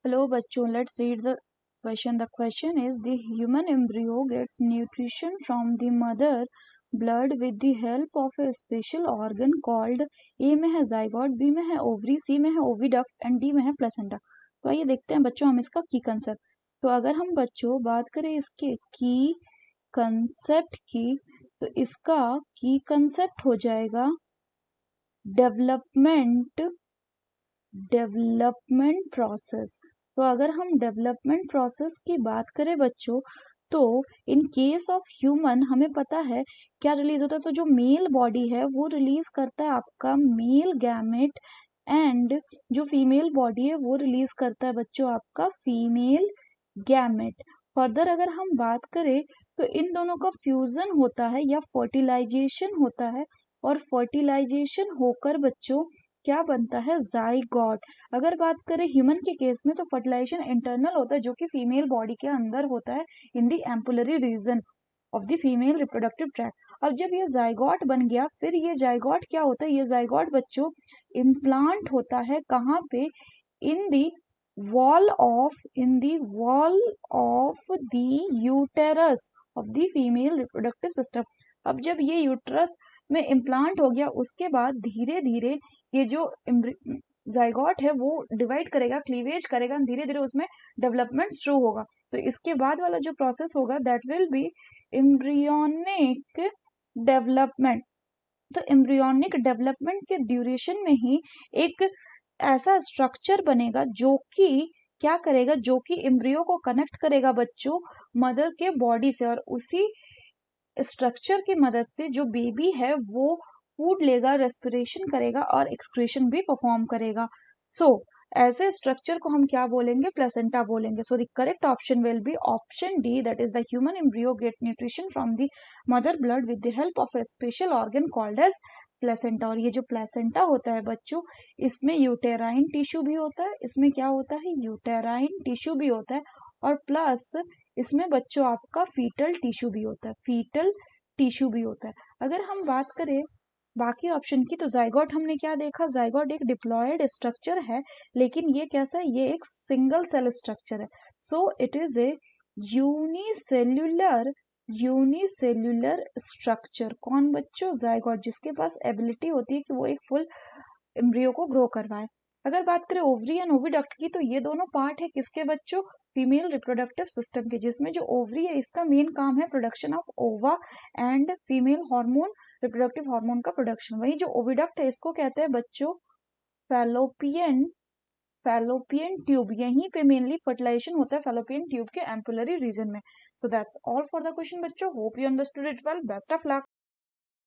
Hello bachcho, let's read the question. The question is, the human embryo gets nutrition from the mother blood with the help of a special organ called, A में है zygote, B में है ovary, C में है oviduct and D में है placenta. तो आइए देखते हैं बच्चों हम इसका की कंसेप्ट. तो अगर हम बच्चों बात करें इसके की कंसेप्ट की, तो इसका की कंसेप्ट हो जाएगा डेवलपमेंट प्रोसेस. तो अगर हम डेवलपमेंट प्रोसेस की बात करें बच्चों, तो इन केस ऑफ ह्यूमन हमें पता है क्या रिलीज होता है. तो जो मेल बॉडी है वो रिलीज करता है आपका मेल गैमेट, एंड जो फीमेल बॉडी है वो रिलीज करता है बच्चों आपका फीमेल गैमेट. फर्दर अगर हम बात करें तो इन दोनों का फ्यूजन होता है या फर्टिलाइजेशन होता है, और फर्टिलाइजेशन होकर बच्चों क्या बनता है, जाइगोट. अगर बात करें ह्यूमन के केस में तो फर्टिलाइजेशन इंटरनल होता है जो कि फीमेल बॉडी के अंदर होता है in the ampullary region of the female reproductive tract. अब जब ये जाइगोट बन गया, फिर ये जाइगोट क्या होता है, ये जाइगोट बच्चों इम्प्लांट होता है कहाँ पे, in the wall of the uterus of the female reproductive system. अब जब ये यूटेरस में इम्प्लांट हो गया, उसके बाद धीरे धीरे ये जो जाइगोट है वो डिवाइड करेगा, क्लीवेज करेगा, धीरे धीरे उसमें डेवलपमेंट शुरू होगा. तो इसके बाद वाला जो प्रोसेस होगा that will be embryonic development. तो एम्ब्रियोनिक डेवलपमेंट के ड्यूरेशन में ही एक ऐसा स्ट्रक्चर बनेगा जो कि क्या करेगा, जो कि एम्ब्रियो को कनेक्ट करेगा बच्चों मदर के बॉडी से, और उसी स्ट्रक्चर की मदद से जो बेबी है वो फूड लेगा, रेस्पिरेशन करेगा और एक्सक्रीशन भी परफॉर्म करेगा. सो ऐसे स्ट्रक्चर को हम क्या बोलेंगे, प्लेसेंटा बोलेंगे. So the correct option will be option D, that is the human embryo get nutrition from the mother blood with the help of a special organ called as placenta. और ये जो placenta होता है बच्चों, इसमें uterine tissue भी होता है, इसमें क्या होता है, यूटेराइन टिश्यू भी होता है, और प्लस इसमें बच्चों आपका फीटल टिश्यू भी होता है, फीटल टिश्यू भी होता है. अगर हम बात करें बाकी ऑप्शन की, तो जाइगोट हमने क्या देखा, जाइगोट एक डिप्लॉयड स्ट्रक्चर है, लेकिन ये कैसा है, ये एक सिंगल सेल स्ट्रक्चर है. So it is a unicellular structure. कौन बच्चों, जाइगोट, जिसके पास एबिलिटी होती है कि वो एक फुल एम्ब्रियो को ग्रो करवाए. अगर बात करें ओवरी एंड ओविडक्ट की, तो ये दोनों पार्ट है किसके बच्चों, फीमेल रिप्रोडक्टिव सिस्टम के, जिसमें जो ओवरी है इसका मेन काम है प्रोडक्शन ऑफ ओवा and female hormone, reproductive hormone का प्रोडक्शन. वही जो ओविडक्ट है इसको कहते हैं बच्चों फैलोपियन ट्यूब. यहीं पे मेनली फर्टिलाइजेशन होता है फैलोपियन ट्यूब के एम्पुलरी रीजन में. So that's all for the question बच्चों. Hope you understood it well. Best of luck.